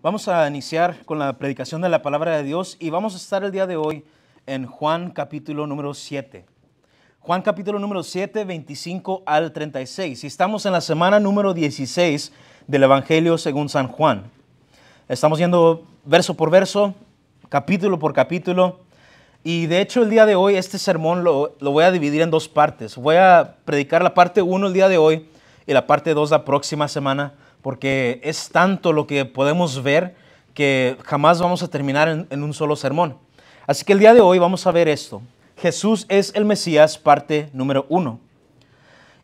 Vamos a iniciar con la predicación de la palabra de Dios y vamos a estar el día de hoy en Juan capítulo número 7. Juan capítulo número 7, 25 al 36. Y estamos en la semana número 16 del Evangelio según San Juan. Estamos yendo verso por verso, capítulo por capítulo. Y de hecho el día de hoy este sermón lo voy a dividir en dos partes. Voy a predicar la parte 1 el día de hoy y la parte 2 la próxima semana, porque es tanto lo que podemos ver que jamás vamos a terminar en un solo sermón. Así que el día de hoy vamos a ver esto. Jesús es el Mesías, parte número 1.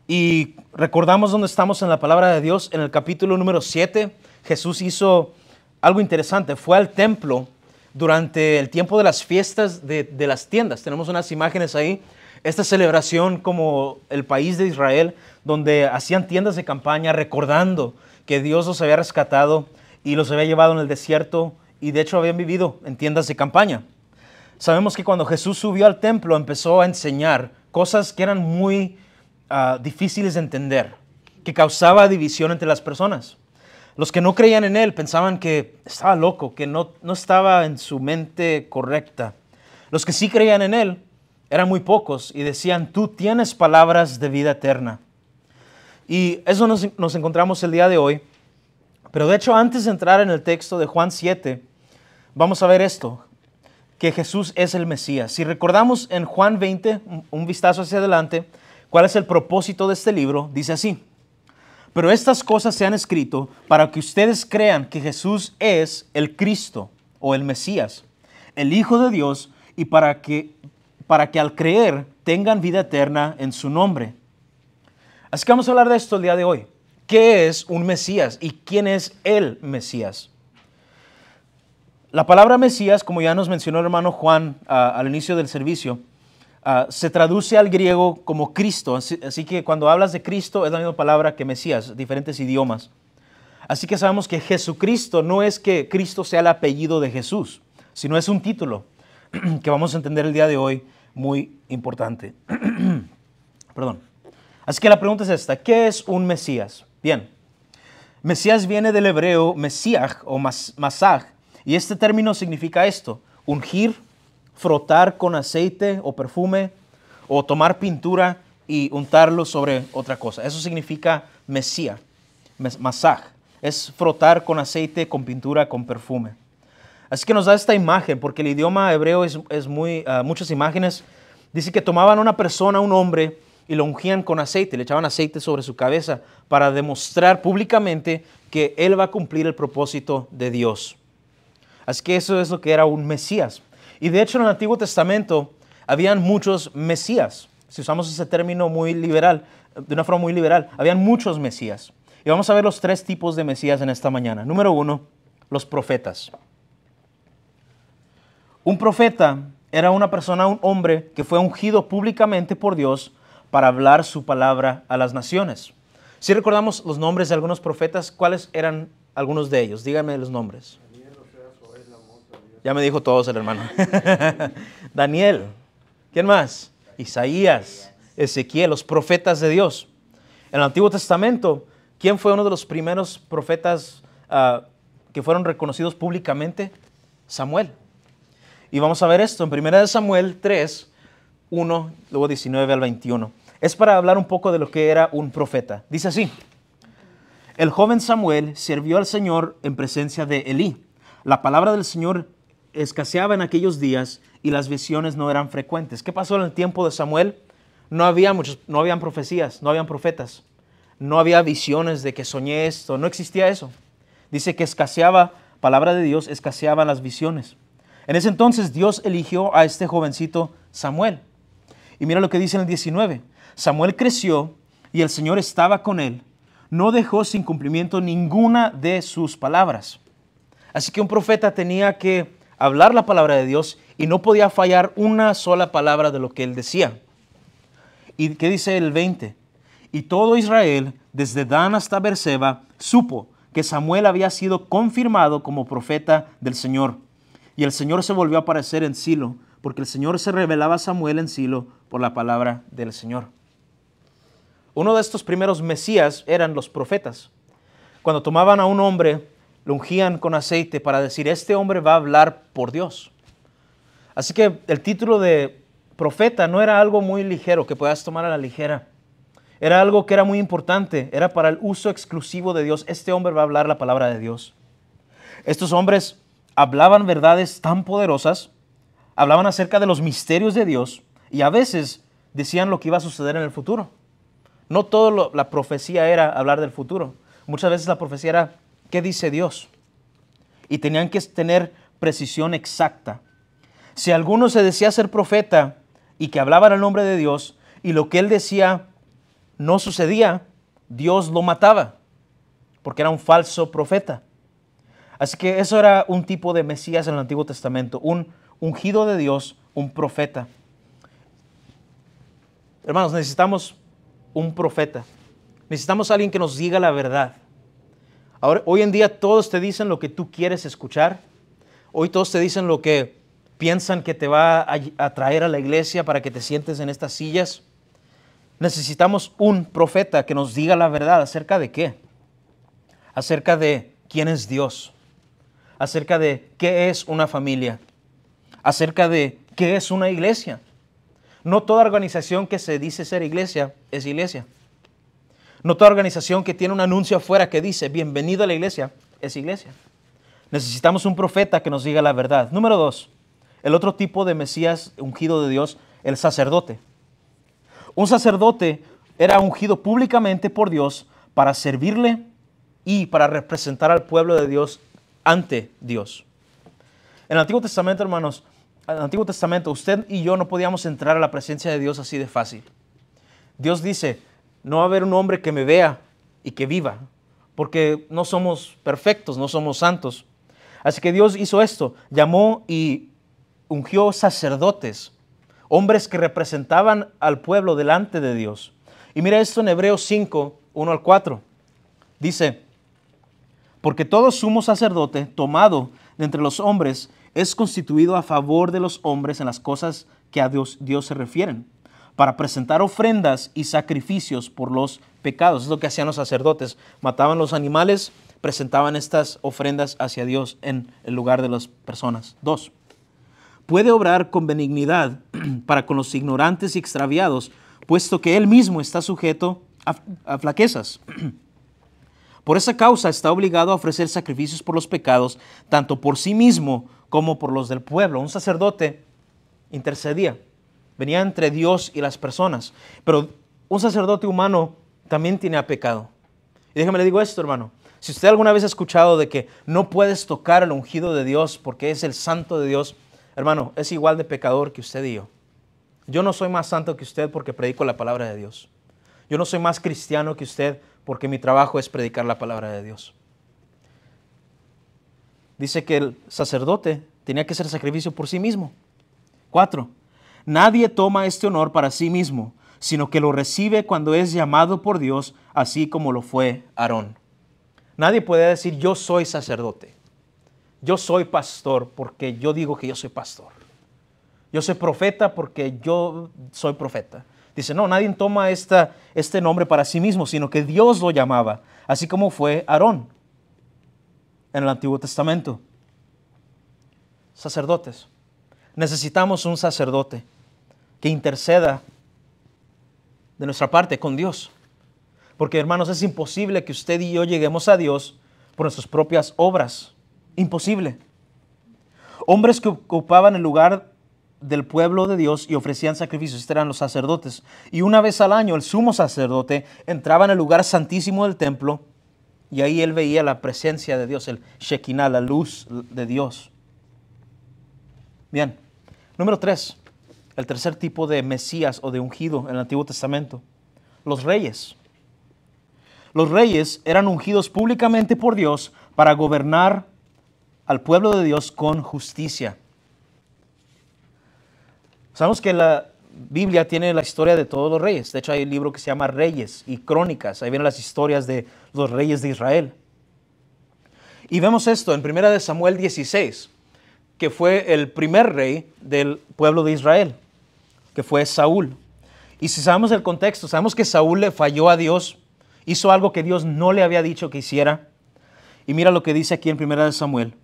Y recordamos dónde estamos en la palabra de Dios. En el capítulo número 7, Jesús hizo algo interesante. Fue al templo durante el tiempo de las fiestas de las tiendas. Tenemos unas imágenes ahí. Esta celebración como el país de Israel, donde hacían tiendas de campaña recordando que Dios los había rescatado y los había llevado en el desierto y de hecho habían vivido en tiendas de campaña. Sabemos que cuando Jesús subió al templo empezó a enseñar cosas que eran muy difíciles de entender, que causaba división entre las personas. Los que no creían en Él pensaban que estaba loco, que no estaba en su mente correcta. Los que sí creían en Él eran muy pocos y decían, tú tienes palabras de vida eterna. Y eso nos encontramos el día de hoy. Pero de hecho, antes de entrar en el texto de Juan 7, vamos a ver esto, que Jesús es el Mesías. Si recordamos en Juan 20, un vistazo hacia adelante, ¿cuál es el propósito de este libro? Dice así: pero estas cosas se han escrito para que ustedes crean que Jesús es el Cristo o el Mesías, el Hijo de Dios, y para que al creer tengan vida eterna en su nombre. Así que vamos a hablar de esto el día de hoy. ¿Qué es un Mesías y quién es el Mesías? La palabra Mesías, como ya nos mencionó el hermano Juan al inicio del servicio, se traduce al griego como Cristo. Así que cuando hablas de Cristo es la misma palabra que Mesías, diferentes idiomas. Así que sabemos que Jesucristo no es que Cristo sea el apellido de Jesús, sino es un título que vamos a entender el día de hoy, muy importante. Perdón. Así que la pregunta es esta: ¿qué es un Mesías? Bien, Mesías viene del hebreo Mesiaj o Masaj, y este término significa esto: ungir, frotar con aceite o perfume, o tomar pintura y untarlo sobre otra cosa. Eso significa Mesías, Masaj. Es frotar con aceite, con pintura, con perfume. Así que nos da esta imagen, porque el idioma hebreo es muy, muchas imágenes. Dice que tomaban a una persona, un hombre, y lo ungían con aceite, le echaban aceite sobre su cabeza para demostrar públicamente que él va a cumplir el propósito de Dios. Así que eso es lo que era un Mesías. Y de hecho en el Antiguo Testamento habían muchos Mesías. Si usamos ese término muy liberal, de una forma muy liberal, habían muchos Mesías. Y vamos a ver los tres tipos de Mesías en esta mañana. Número 1, los profetas. Un profeta era una persona, un hombre que fue ungido públicamente por Dios para hablar su palabra a las naciones. Si recordamos los nombres de algunos profetas, ¿cuáles eran algunos de ellos? Díganme los nombres. Ya me dijo todos el hermano. Daniel. ¿Quién más? Isaías, Ezequiel, los profetas de Dios. En el Antiguo Testamento, ¿quién fue uno de los primeros profetas que fueron reconocidos públicamente? Samuel. Y vamos a ver esto en 1 Samuel 3, 1, luego 19 al 21. Es para hablar un poco de lo que era un profeta. Dice así: el joven Samuel sirvió al Señor en presencia de Elí. La palabra del Señor escaseaba en aquellos días y las visiones no eran frecuentes. ¿Qué pasó en el tiempo de Samuel? No habían profecías, no habían profetas. No había visiones de que soñé esto, no existía eso. Dice que escaseaba, palabra de Dios, escaseaban las visiones. En ese entonces Dios eligió a este jovencito Samuel. Y mira lo que dice en el 19. Samuel creció y el Señor estaba con él. No dejó sin cumplimiento ninguna de sus palabras. Así que un profeta tenía que hablar la palabra de Dios y no podía fallar una sola palabra de lo que él decía. ¿Y qué dice el 20? Y todo Israel, desde Dan hasta Beerseba, supo que Samuel había sido confirmado como profeta del Señor. Y el Señor se volvió a aparecer en Silo, porque el Señor se revelaba a Samuel en Silo por la palabra del Señor. Uno de estos primeros Mesías eran los profetas. Cuando tomaban a un hombre, lo ungían con aceite para decir, este hombre va a hablar por Dios. Así que el título de profeta no era algo muy ligero que puedas tomar a la ligera. Era algo que era muy importante, era para el uso exclusivo de Dios. Este hombre va a hablar la palabra de Dios. Estos hombres hablaban verdades tan poderosas, hablaban acerca de los misterios de Dios y a veces decían lo que iba a suceder en el futuro. No toda la profecía era hablar del futuro. Muchas veces la profecía era, ¿qué dice Dios? Y tenían que tener precisión exacta. Si alguno se decía ser profeta y que hablaba en el nombre de Dios y lo que él decía no sucedía, Dios lo mataba porque era un falso profeta. Así que eso era un tipo de Mesías en el Antiguo Testamento, un ungido de Dios, un profeta. Hermanos, necesitamos un profeta. Necesitamos a alguien que nos diga la verdad. Ahora, hoy en día todos te dicen lo que tú quieres escuchar. Hoy todos te dicen lo que piensan que te va a traer a la iglesia para que te sientes en estas sillas. Necesitamos un profeta que nos diga la verdad. ¿Acerca de qué? Acerca de quién es Dios. Acerca de qué es una familia. Acerca de qué es una iglesia. No toda organización que se dice ser iglesia es iglesia. No toda organización que tiene un anuncio afuera que dice bienvenido a la iglesia es iglesia. Necesitamos un profeta que nos diga la verdad. Número 2, el otro tipo de Mesías ungido de Dios, el sacerdote. Un sacerdote era ungido públicamente por Dios para servirle y para representar al pueblo de Dios ante Dios. En el Antiguo Testamento, hermanos, en el Antiguo Testamento, usted y yo no podíamos entrar a la presencia de Dios así de fácil. Dios dice, no va a haber un hombre que me vea y que viva, porque no somos perfectos, no somos santos. Así que Dios hizo esto, llamó y ungió sacerdotes, hombres que representaban al pueblo delante de Dios. Y mira esto en Hebreos 5, 1 al 4. Dice, porque todo sumo sacerdote tomado de entre los hombres es constituido a favor de los hombres en las cosas que a Dios se refieren, para presentar ofrendas y sacrificios por los pecados. Es lo que hacían los sacerdotes. Mataban los animales, presentaban estas ofrendas hacia Dios en el lugar de las personas. 2. Puede obrar con benignidad para con los ignorantes y extraviados, puesto que él mismo está sujeto a flaquezas. Por esa causa está obligado a ofrecer sacrificios por los pecados, tanto por sí mismo como por los del pueblo. Un sacerdote intercedía. Venía entre Dios y las personas. Pero un sacerdote humano también tenía pecado. Y déjame le digo esto, hermano. Si usted alguna vez ha escuchado de que no puedes tocar el ungido de Dios porque es el santo de Dios, hermano, es igual de pecador que usted y yo. Yo no soy más santo que usted porque predico la palabra de Dios. Yo no soy más cristiano que usted porque mi trabajo es predicar la palabra de Dios. Dice que el sacerdote tenía que hacer sacrificio por sí mismo. 4. Nadie toma este honor para sí mismo, sino que lo recibe cuando es llamado por Dios, así como lo fue Aarón. Nadie puede decir, yo soy sacerdote. Yo soy pastor porque yo digo que yo soy pastor. Yo soy profeta porque yo soy profeta. Dice, no, nadie toma este nombre para sí mismo, sino que Dios lo llamaba, así como fue Aarón en el Antiguo Testamento. Sacerdotes. Necesitamos un sacerdote que interceda de nuestra parte con Dios. Porque, hermanos, es imposible que usted y yo lleguemos a Dios por nuestras propias obras. Imposible. Hombres que ocupaban el lugar del pueblo de Dios y ofrecían sacrificios, estos eran los sacerdotes. Y una vez al año el sumo sacerdote entraba en el lugar santísimo del templo y ahí él veía la presencia de Dios, el Shekinah, la luz de Dios. Bien, número 3. El tercer tipo de Mesías o de ungido en el Antiguo Testamento. Los reyes. Los reyes eran ungidos públicamente por Dios para gobernar al pueblo de Dios con justicia. Sabemos que la Biblia tiene la historia de todos los reyes. De hecho, hay un libro que se llama Reyes y Crónicas. Ahí vienen las historias de los reyes de Israel. Y vemos esto en 1 Samuel 16, que fue el primer rey del pueblo de Israel, que fue Saúl. Y si sabemos el contexto, sabemos que Saúl le falló a Dios, hizo algo que Dios no le había dicho que hiciera. Y mira lo que dice aquí en 1 Samuel.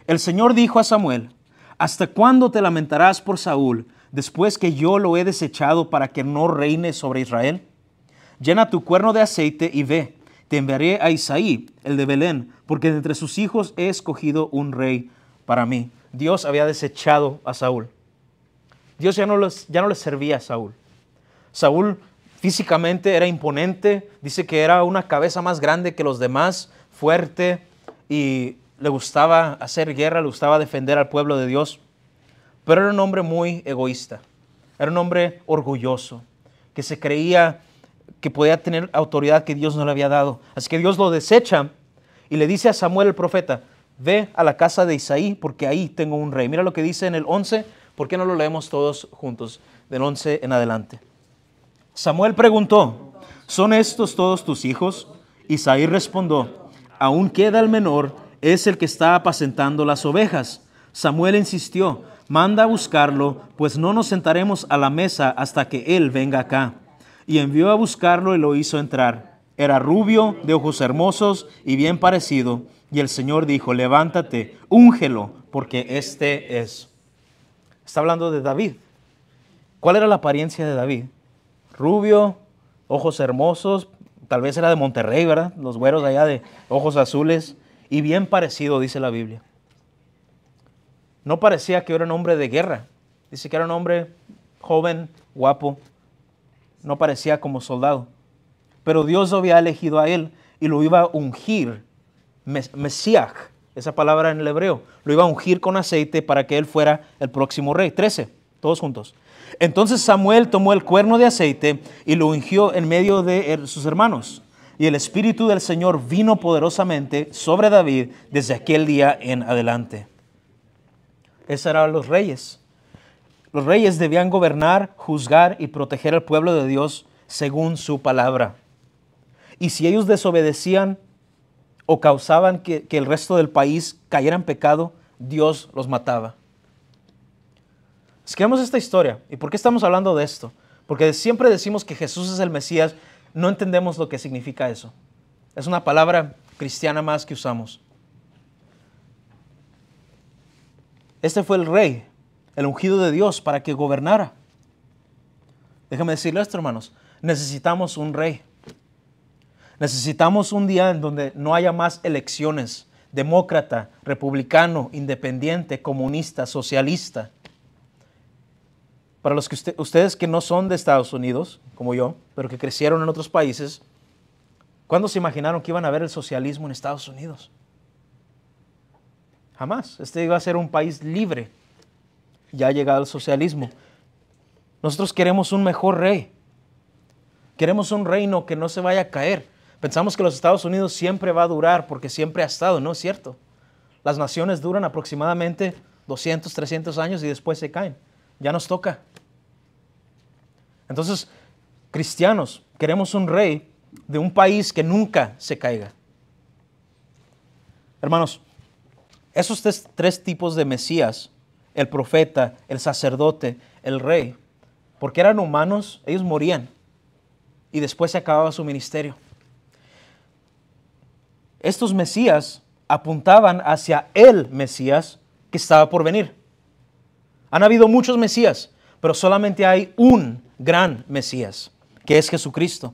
El Señor dijo a Samuel, ¿hasta cuándo te lamentarás por Saúl, después que yo lo he desechado para que no reine sobre Israel? Llena tu cuerno de aceite y ve, te enviaré a Isaí, el de Belén, porque de entre sus hijos he escogido un rey para mí. Dios había desechado a Saúl. Dios ya no le servía a Saúl. Saúl físicamente era imponente, dice que era una cabeza más grande que los demás, fuerte, y le gustaba hacer guerra, le gustaba defender al pueblo de Dios. Pero era un hombre muy egoísta, era un hombre orgulloso, que se creía que podía tener autoridad que Dios no le había dado. Así que Dios lo desecha y le dice a Samuel el profeta, ve a la casa de Isaí porque ahí tengo un rey. Mira lo que dice en el 11, ¿por qué no lo leemos todos juntos? Del 11 en adelante. Samuel preguntó, ¿son estos todos tus hijos? Isaí respondió, aún queda el menor, es el que está apacentando las ovejas. Samuel insistió, manda a buscarlo, pues no nos sentaremos a la mesa hasta que él venga acá. Y envió a buscarlo y lo hizo entrar. Era rubio, de ojos hermosos y bien parecido. Y el Señor dijo, levántate, úngelo, porque este es. Está hablando de David. ¿Cuál era la apariencia de David? Rubio, ojos hermosos, tal vez era de Monterrey, ¿verdad? Los güeros de allá de ojos azules. Y bien parecido, dice la Biblia. No parecía que era un hombre de guerra. Dice que era un hombre joven, guapo. No parecía como soldado. Pero Dios lo había elegido a él y lo iba a ungir. Mesías, esa palabra en el hebreo. Lo iba a ungir con aceite para que él fuera el próximo rey. 13, todos juntos. Entonces Samuel tomó el cuerno de aceite y lo ungió en medio de sus hermanos. Y el Espíritu del Señor vino poderosamente sobre David desde aquel día en adelante. Esos eran los reyes. Los reyes debían gobernar, juzgar y proteger al pueblo de Dios según su palabra. Y si ellos desobedecían o causaban que el resto del país cayera en pecado, Dios los mataba. Escribamos esta historia. ¿Y por qué estamos hablando de esto? Porque siempre decimos que Jesús es el Mesías, no entendemos lo que significa eso. Es una palabra cristiana más que usamos. Este fue el rey, el ungido de Dios para que gobernara. Déjame decirle esto, hermanos. Necesitamos un rey. Necesitamos un día en donde no haya más elecciones. Demócrata, republicano, independiente, comunista, socialista. Para los que ustedes que no son de Estados Unidos, como yo, pero que crecieron en otros países, ¿cuándo se imaginaron que iban a ver el socialismo en Estados Unidos? Jamás. Este iba a ser un país libre. Ya ha llegado el socialismo. Nosotros queremos un mejor rey. Queremos un reino que no se vaya a caer. Pensamos que los Estados Unidos siempre va a durar porque siempre ha estado. No es cierto. Las naciones duran aproximadamente 200, 300 años y después se caen. Ya nos toca. Entonces, cristianos, queremos un rey de un país que nunca se caiga. Hermanos, esos tres tipos de Mesías, el profeta, el sacerdote, el rey, porque eran humanos, ellos morían y después se acababa su ministerio. Estos Mesías apuntaban hacia el Mesías que estaba por venir. Han habido muchos Mesías, pero solamente hay un gran Mesías, que es Jesucristo.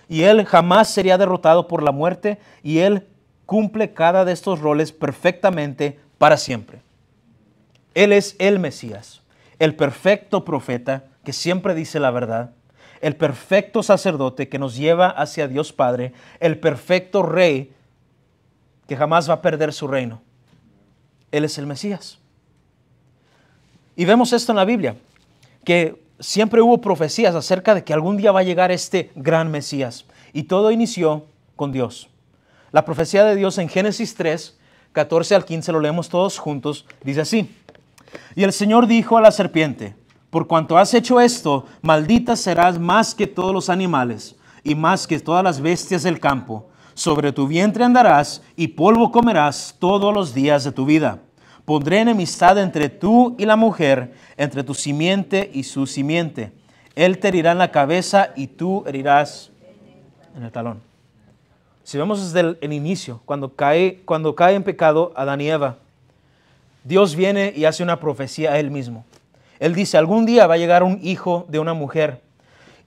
Y Él jamás sería derrotado por la muerte y Él cumple cada de estos roles perfectamente para siempre. Él es el Mesías, el perfecto profeta que siempre dice la verdad, el perfecto sacerdote que nos lleva hacia Dios Padre, el perfecto rey que jamás va a perder su reino. Él es el Mesías. Y vemos esto en la Biblia, que siempre hubo profecías acerca de que algún día va a llegar este gran Mesías. Y todo inició con Dios. La profecía de Dios en Génesis 3, 14 al 15, lo leemos todos juntos, dice así. Y el Señor dijo a la serpiente, por cuanto has hecho esto, maldita serás más que todos los animales y más que todas las bestias del campo. Sobre tu vientre andarás y polvo comerás todos los días de tu vida. Pondré enemistad entre tú y la mujer, entre tu simiente y su simiente. Él te herirá en la cabeza y tú herirás en el talón. Si vemos desde el inicio, cuando cae en pecado Adán y Eva, Dios viene y hace una profecía a Él mismo. Él dice, algún día va a llegar un hijo de una mujer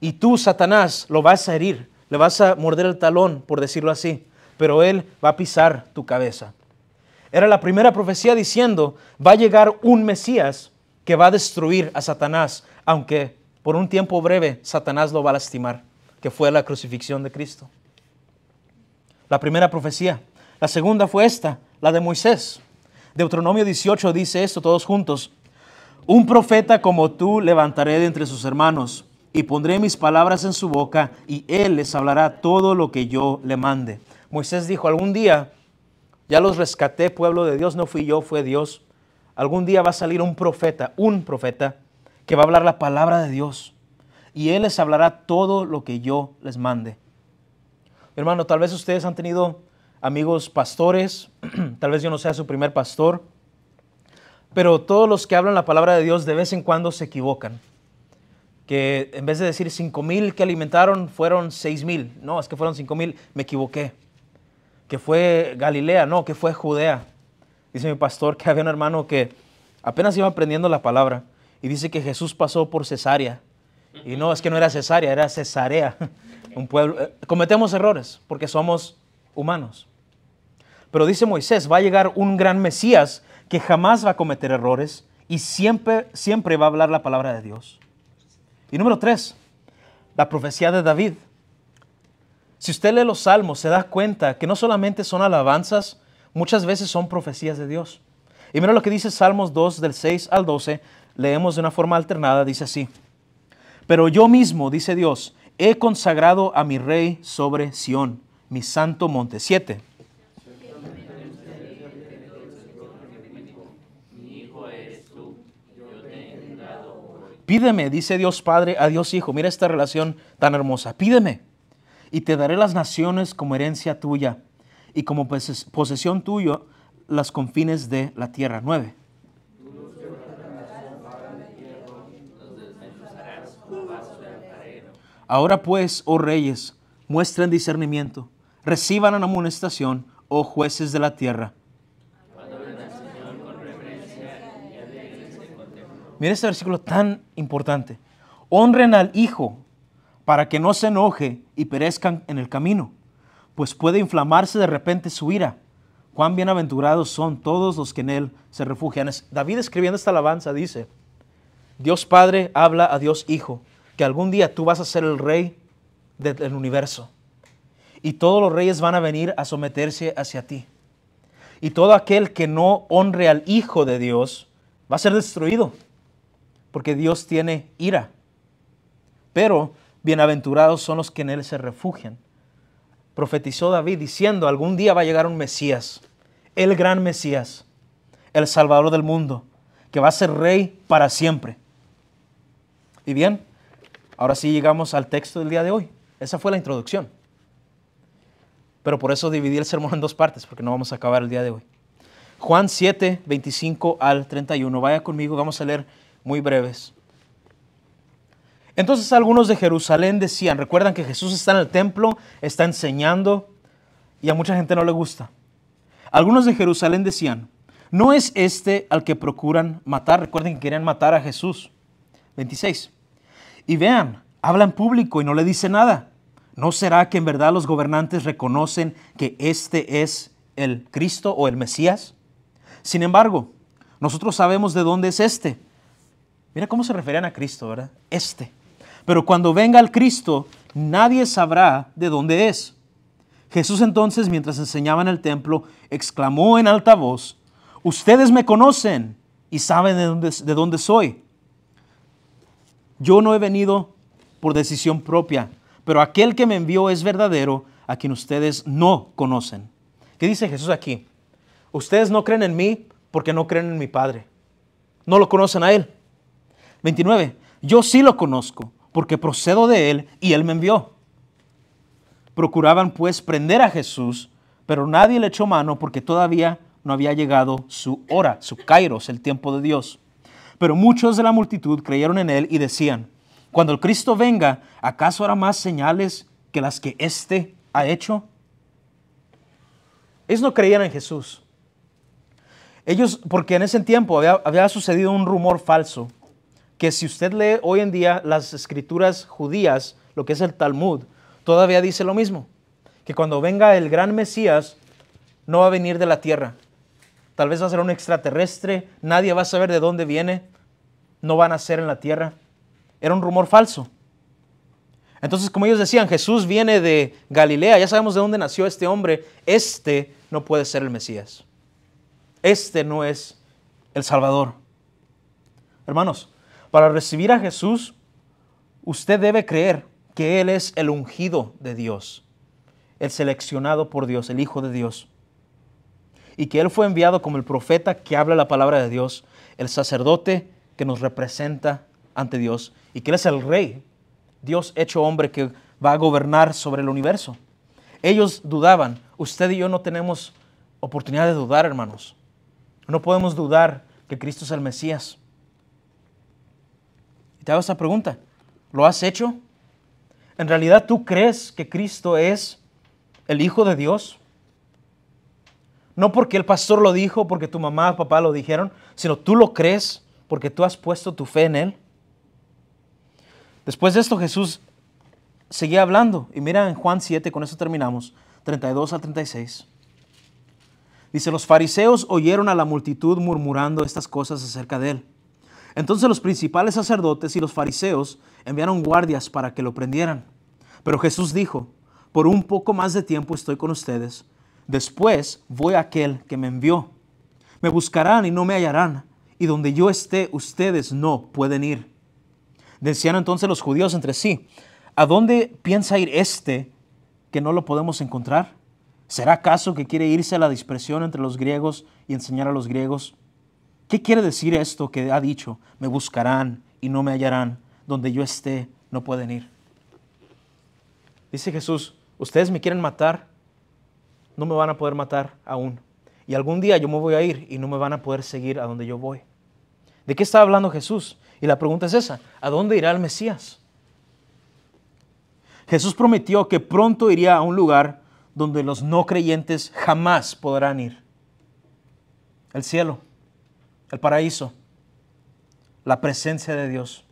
y tú, Satanás, lo vas a herir, le vas a morder el talón, por decirlo así, pero Él va a pisar tu cabeza. Era la primera profecía diciendo, va a llegar un Mesías que va a destruir a Satanás, aunque por un tiempo breve Satanás lo va a lastimar, que fue la crucifixión de Cristo. La primera profecía. La segunda fue esta, la de Moisés. Deuteronomio 18 dice esto todos juntos. Un profeta como tú levantaré de entre sus hermanos y pondré mis palabras en su boca y él les hablará todo lo que yo le mande. Moisés dijo, algún día ya los rescaté, pueblo de Dios, no fui yo, fue Dios. Algún día va a salir un profeta que va a hablar la palabra de Dios y él les hablará todo lo que yo les mande. Hermano, tal vez ustedes han tenido amigos pastores, tal vez yo no sea su primer pastor, pero todos los que hablan la palabra de Dios de vez en cuando se equivocan. Que en vez de decir 5,000 que alimentaron, fueron 6,000. No, es que fueron 5,000, me equivoqué. Que fue Galilea, no, que fue Judea. Dice mi pastor que había un hermano que apenas iba aprendiendo la palabra y dice que Jesús pasó por Cesarea. Y no, es que no era Cesarea, era Cesarea. Un pueblo. Cometemos errores porque somos humanos. Pero dice Moisés, va a llegar un gran Mesías que jamás va a cometer errores y siempre va a hablar la palabra de Dios. Y número 3, la profecía de David. Si usted lee los salmos, se da cuenta que no solamente son alabanzas, muchas veces son profecías de Dios. Y mira lo que dice Salmos 2, del 6 al 12, leemos de una forma alternada, dice así. Pero yo mismo, dice Dios, he consagrado a mi rey sobre Sión, mi santo monte. 7. Pídeme, dice Dios Padre a Dios Hijo. Mira esta relación tan hermosa. Pídeme y te daré las naciones como herencia tuya y como posesión tuya las confines de la tierra. 9. Ahora pues, oh reyes, muestren discernimiento, reciban una amonestación, oh jueces de la tierra. Mira este versículo tan importante. Honren al Hijo para que no se enoje y perezcan en el camino, pues puede inflamarse de repente su ira. Cuán bienaventurados son todos los que en Él se refugian. David, escribiendo esta alabanza, dice, Dios Padre habla a Dios Hijo, que algún día tú vas a ser el rey del universo. Y todos los reyes van a venir a someterse hacia ti. Y todo aquel que no honre al Hijo de Dios va a ser destruido, porque Dios tiene ira. Pero bienaventurados son los que en Él se refugian. Profetizó David diciendo, algún día va a llegar un Mesías, el gran Mesías, el Salvador del mundo, que va a ser rey para siempre. Y bien, ahora sí llegamos al texto del día de hoy. Esa fue la introducción. Pero por eso dividí el sermón en dos partes, porque no vamos a acabar el día de hoy. Juan 7, 25 al 31. Vaya conmigo, vamos a leer muy breves. Entonces algunos de Jerusalén decían, recuerdan que Jesús está en el templo, está enseñando y a mucha gente no le gusta. Algunos de Jerusalén decían, ¿no es este al que procuran matar? Recuerden que querían matar a Jesús. 26. Y vean, habla en público y no le dice nada. ¿No será que en verdad los gobernantes reconocen que este es el Cristo o el Mesías? Sin embargo, nosotros sabemos de dónde es este. Mira cómo se referían a Cristo, ¿verdad? Este. Pero cuando venga el Cristo, nadie sabrá de dónde es. Jesús entonces, mientras enseñaba en el templo, exclamó en alta voz, ustedes me conocen y saben de dónde soy. Yo no he venido por decisión propia, pero aquel que me envió es verdadero, a quien ustedes no conocen. ¿Qué dice Jesús aquí? Ustedes no creen en mí porque no creen en mi Padre. No lo conocen a Él. 29. Yo sí lo conozco porque procedo de Él y Él me envió. Procuraban pues prender a Jesús, pero nadie le echó mano porque todavía no había llegado su hora, su kairos, el tiempo de Dios. Pero muchos de la multitud creyeron en Él y decían, cuando el Cristo venga, ¿acaso hará más señales que las que éste ha hecho? Ellos no creían en Jesús. Ellos, porque en ese tiempo había sucedido un rumor falso, que si usted lee hoy en día las escrituras judías, lo que es el Talmud, todavía dice lo mismo, que cuando venga el gran Mesías, no va a venir de la tierra. Tal vez va a ser un extraterrestre, nadie va a saber de dónde viene, no va a nacer en la tierra. Era un rumor falso. Entonces, como ellos decían, Jesús viene de Galilea, ya sabemos de dónde nació este hombre, este no puede ser el Mesías. Este no es el Salvador. Hermanos, para recibir a Jesús, usted debe creer que Él es el ungido de Dios, el seleccionado por Dios, el Hijo de Dios. Y que Él fue enviado como el profeta que habla la palabra de Dios, el sacerdote que nos representa ante Dios, y que Él es el Rey, Dios hecho hombre que va a gobernar sobre el universo. Ellos dudaban. Usted y yo no tenemos oportunidad de dudar, hermanos. No podemos dudar que Cristo es el Mesías. Y te hago esta pregunta. ¿Lo has hecho? ¿En realidad tú crees que Cristo es el Hijo de Dios? No porque el pastor lo dijo, porque tu mamá o papá lo dijeron, sino tú lo crees porque tú has puesto tu fe en Él. Después de esto Jesús seguía hablando. Y mira en Juan 7, con eso terminamos, 32 al 36. Dice, los fariseos oyeron a la multitud murmurando estas cosas acerca de Él. Entonces los principales sacerdotes y los fariseos enviaron guardias para que lo prendieran. Pero Jesús dijo, por un poco más de tiempo estoy con ustedes. Después voy a aquel que me envió. Me buscarán y no me hallarán. Y donde yo esté, ustedes no pueden ir. Decían entonces los judíos entre sí, ¿a dónde piensa ir este que no lo podemos encontrar? ¿Será acaso que quiere irse a la dispersión entre los griegos y enseñar a los griegos? ¿Qué quiere decir esto que ha dicho? Me buscarán y no me hallarán. Donde yo esté, no pueden ir. Dice Jesús, ustedes me quieren matar, no me van a poder matar aún. Y algún día yo me voy a ir y no me van a poder seguir a donde yo voy. ¿De qué está hablando Jesús? Y la pregunta es esa, ¿a dónde irá el Mesías? Jesús prometió que pronto iría a un lugar donde los no creyentes jamás podrán ir. El cielo, el paraíso, la presencia de Dios.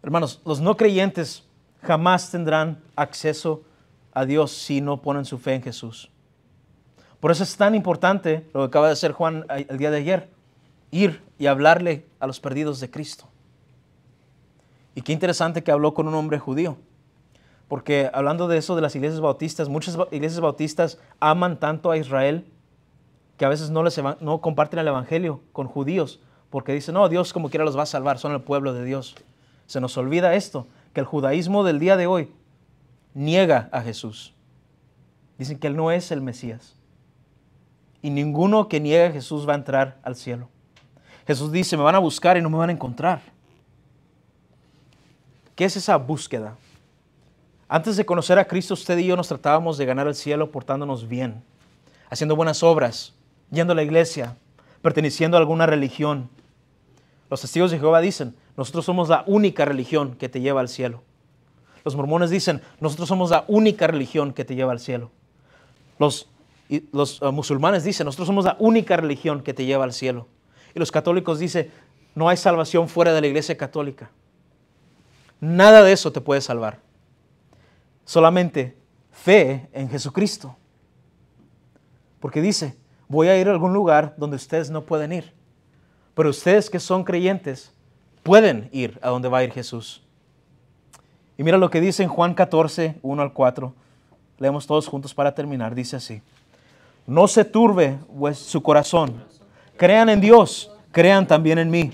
Hermanos, los no creyentes jamás tendrán acceso a Dios si no ponen su fe en Jesús. Por eso es tan importante lo que acaba de hacer Juan el día de ayer, ir y hablarle a los perdidos de Cristo. Y qué interesante que habló con un hombre judío, porque hablando de eso de las iglesias bautistas, muchas iglesias bautistas aman tanto a Israel que a veces no comparten el evangelio con judíos, porque dicen, no, Dios como quiera los va a salvar, son el pueblo de Dios. Se nos olvida esto, que el judaísmo del día de hoy niega a Jesús. Dicen que Él no es el Mesías. Y ninguno que niegue a Jesús va a entrar al cielo. Jesús dice, me van a buscar y no me van a encontrar. ¿Qué es esa búsqueda? Antes de conocer a Cristo, usted y yo nos tratábamos de ganar el cielo portándonos bien, haciendo buenas obras, yendo a la iglesia, perteneciendo a alguna religión. Los testigos de Jehová dicen, nosotros somos la única religión que te lleva al cielo. Los mormones dicen, nosotros somos la única religión que te lleva al cielo. Los musulmanes dicen, nosotros somos la única religión que te lleva al cielo. Y los católicos dicen, no hay salvación fuera de la iglesia católica. Nada de eso te puede salvar. Solamente fe en Jesucristo. Porque dice, voy a ir a algún lugar donde ustedes no pueden ir. Pero ustedes que son creyentes pueden ir a donde va a ir Jesús. Y mira lo que dice en Juan 14, 1 al 4. Leemos todos juntos para terminar. Dice así. No se turbe su corazón. Crean en Dios, crean también en mí.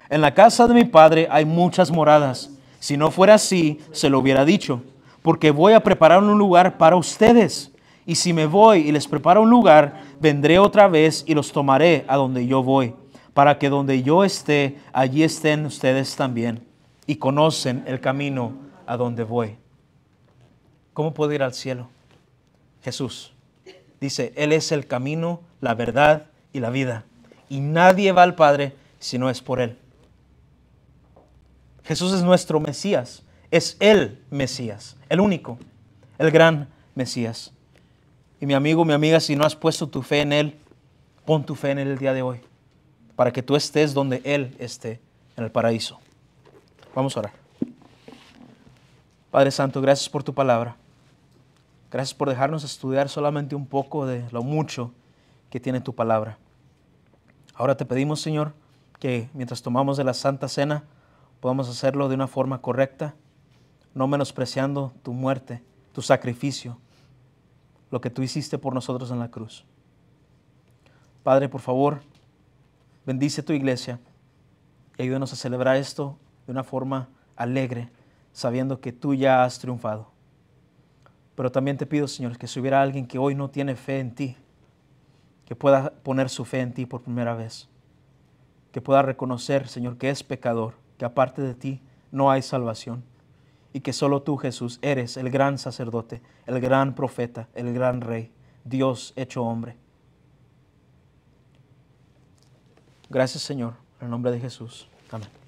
En la casa de mi Padre hay muchas moradas. Si no fuera así, se lo hubiera dicho. Porque voy a preparar un lugar para ustedes. Y si me voy y les preparo un lugar, vendré otra vez y los tomaré a donde yo voy. Para que donde yo esté, allí estén ustedes también. Y conocen el camino a donde voy. ¿Cómo puedo ir al cielo? Jesús dice, Él es el camino, la verdad y la vida. Y nadie va al Padre si no es por Él. Jesús es nuestro Mesías. Es el Mesías, el único, el gran Mesías. Y mi amigo, mi amiga, si no has puesto tu fe en Él, pon tu fe en Él el día de hoy, para que tú estés donde Él esté, en el paraíso. Vamos a orar. Padre Santo, gracias por tu palabra. Gracias por dejarnos estudiar solamente un poco de lo mucho que tiene tu palabra. Ahora te pedimos, Señor, que mientras tomamos de la Santa Cena, podamos hacerlo de una forma correcta, no menospreciando tu muerte, tu sacrificio, lo que tú hiciste por nosotros en la cruz. Padre, por favor, bendice tu iglesia y ayúdanos a celebrar esto de una forma alegre, sabiendo que tú ya has triunfado. Pero también te pido, Señor, que si hubiera alguien que hoy no tiene fe en ti, que pueda poner su fe en ti por primera vez, que pueda reconocer, Señor, que es pecador, que aparte de ti no hay salvación y que solo tú, Jesús, eres el gran sacerdote, el gran profeta, el gran rey, Dios hecho hombre. Gracias, Señor, en el nombre de Jesús. Amén.